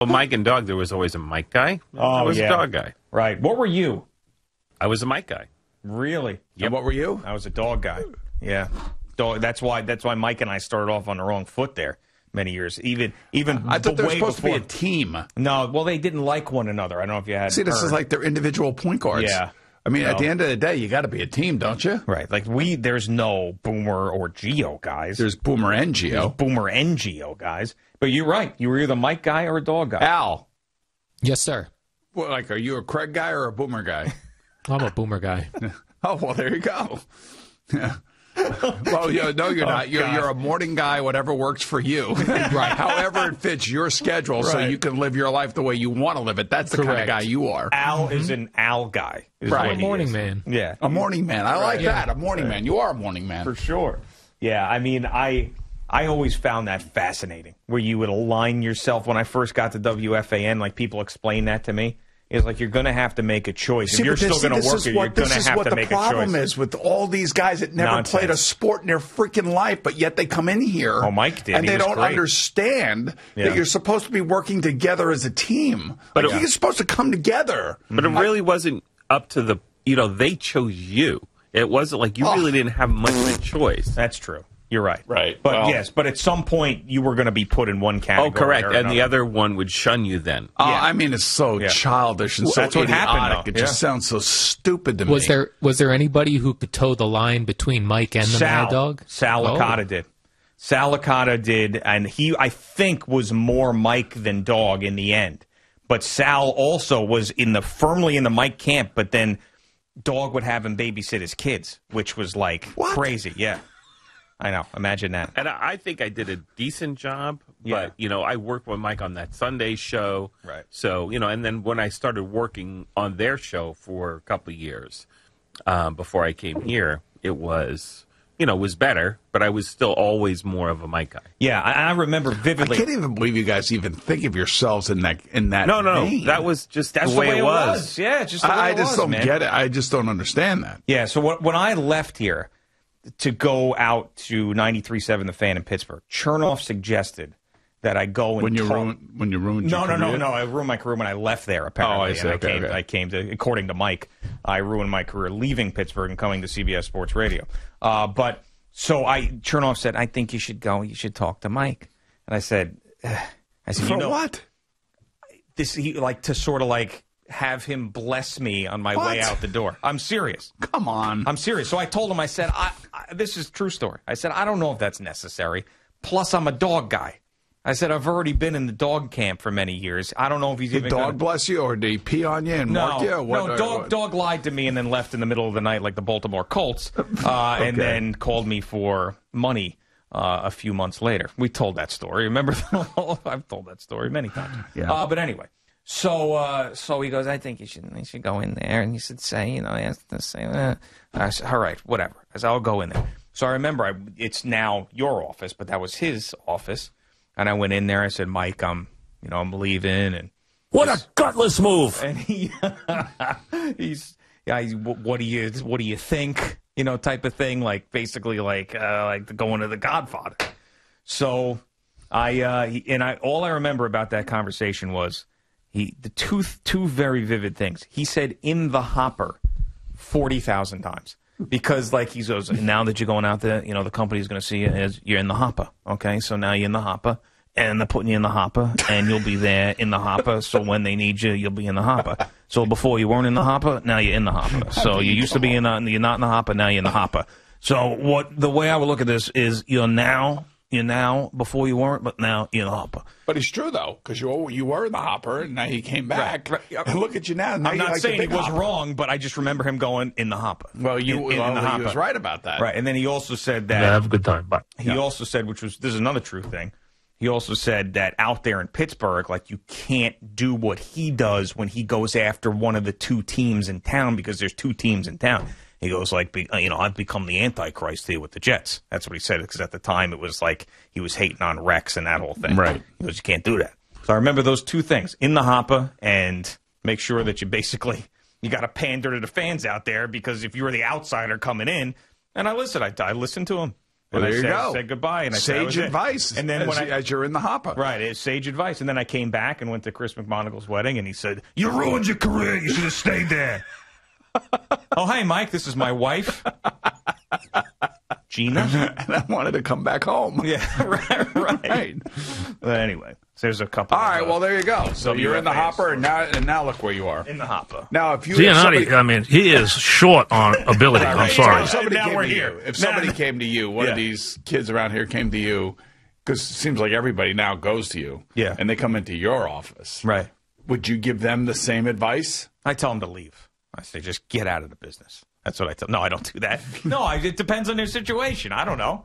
Well, Mike and Dog, there was always a Mike guy. Oh, there was yeah. a Dog guy. Right. What were you? I was a Mike guy. Really? And what were you? I was a dog guy. Yeah. Dog. That's why Mike and I started off on the wrong foot there many years. Even I thought they were way supposed before. to be a team. No, well, they didn't like one another. I don't know if you had See, this heard. is like their individual point guards. Yeah. I mean, at the end of the day, you got to be a team, don't you? Right. Like there's no Boomer or Geo guys. There's Boomer and Geo. There's Boomer and Geo guys. But you're right. You were either a Mike guy or a dog guy. Al. Yes, sir. Well, like, are you a Craig guy or a Boomer guy? I'm a Boomer guy. Oh, well, there you go. Yeah. Well, no, you're not. You're a morning guy, whatever works for you. Right. However it fits your schedule so you can live your life the way you want to live it. That's the kind of guy you are. Al is an Al guy. Right. I'm a morning man. Yeah. A morning man. I like that. A morning man. You are a morning man. For sure. Yeah, I mean, I always found that fascinating, where you would align yourself. When I first got to WFAN, like, people explained that to me. It's like, you're going to have to make a choice. If you're still going to work here, you're going to have to make a choice. The problem is with all these guys that never played a sport in their freaking life, but yet they come in here. Oh, Mike did. And they don't understand that you're supposed to be working together as a team. But you're supposed to come together. But it really wasn't up to the, they chose you. It wasn't like you really didn't have much of a choice. That's true. You're right. Right. But yes, but at some point you were going to be put in one category. Oh, correct. or And another. the other one would shun you then. I mean, it's so childish and so That's what idiotic. happened, though. It just sounds so stupid to me. Was there anybody who could toe the line between Mike and the Mad Dog? Sal Licata did. Sal Licata did, and he, I think, was more Mike than Dog in the end. But Sal also was firmly in the Mike camp, but then Dog would have him babysit his kids, which was like crazy. Yeah. I know. Imagine that. And I think I did a decent job, but, I worked with Mike on that Sunday show. Right. So, and then when I started working on their show for a couple of years before I came here, it was, was better, but I was still always more of a Mike guy. Yeah, I remember vividly. I can't even believe you guys even think of yourselves in that. No. vein. That was just That's the way it was. Yeah, just the way I just don't get it. I just don't understand that. Yeah, so when I left here to go out to 93.7 The Fan in Pittsburgh, Chernoff suggested that I go and when you ruined your career? No. I ruined my career when I left there, apparently. Oh, I see. And I came to, according to Mike, I ruined my career leaving Pittsburgh and coming to CBS Sports Radio. But Chernoff said, I think you should go. You should talk to Mike. And I said, For what? To sort of like have him bless me on my way out the door. I'm serious. Come on. I'm serious. So I told him, I said, this is a true story. I said, I don't know if that's necessary. Plus, I'm a dog guy. I said, I've already been in the dog camp for many years. I don't know if he's Did even dog bless you, or did he pee on you and mark you? Dog lied to me and then left in the middle of the night like the Baltimore Colts, and then called me for money a few months later. We told that story. Remember? I've told that story many times. Yeah. But anyway, so he goes, I think you should go in there, and you should say, I said, all right, whatever. I said, I'll go in there. So I remember it's now your office, but that was his office. And I went in there. I said, Mike, I'm leaving. And what a gutless move! And what do you think? Type of thing. Like basically, like going to the Godfather. So all I remember about that conversation was the two very vivid things. He said in the hopper 40,000 times. Because, he goes, now that you're going out there, the company's going to see you as you're in the hopper. Okay, so now you're in the hopper, and they're putting you in the hopper, and you'll be there in the hopper. So when they need you, you'll be in the hopper. So before you weren't in the hopper, now you're in the hopper. So you used to be you're not in the hopper, now you're in the hopper. So the way I would look at this is you're now before you weren't, but now you're in the hopper. But it's true, though, because you were in the hopper, and now you came back. Right. And look at you now. I'm not saying he was wrong, but I just remember him going in the hopper. Well, he was right about that. Right, and then he also said that... have a good time. Bye. He also said, this is another true thing, he also said that out there in Pittsburgh, you can't do what he does when he goes after one of the two teams in town, because there's two teams in town. He goes, I've become the Antichrist here with the Jets. That's what he said, because at the time it was like he was hating on Rex and that whole thing. Right. He goes, you can't do that. So I remember those two things, in the hopper, and make sure that you got to pander to the fans out there, because if you were the outsider coming in, and I listened to him. Well, and there you go. Said goodbye, and I said, that was Sage it. advice. And then as you're in the hopper, right, it's sage advice. And then I came back and went to Chris McMonagle's wedding, and he said, "You ruined your career. You should have stayed there." Oh, hey, Mike, this is my wife, Gina. And I wanted to come back home. Yeah, right. But anyway, so there's a couple. All right, well, there you go. So you're in the hopper, and now look where you are. In the hopper. Now, if you Giannotti, I mean, he is short on ability. I'm sorry. If somebody Now came we're to here. you, if somebody came to you, one of these kids around here came to you, because it seems like everybody now goes to you, and they come into your office, Right. Would you give them the same advice? I tell them to leave. I say, just get out of the business. That's what I tell. No, I don't do that. No, it depends on their situation. I don't know.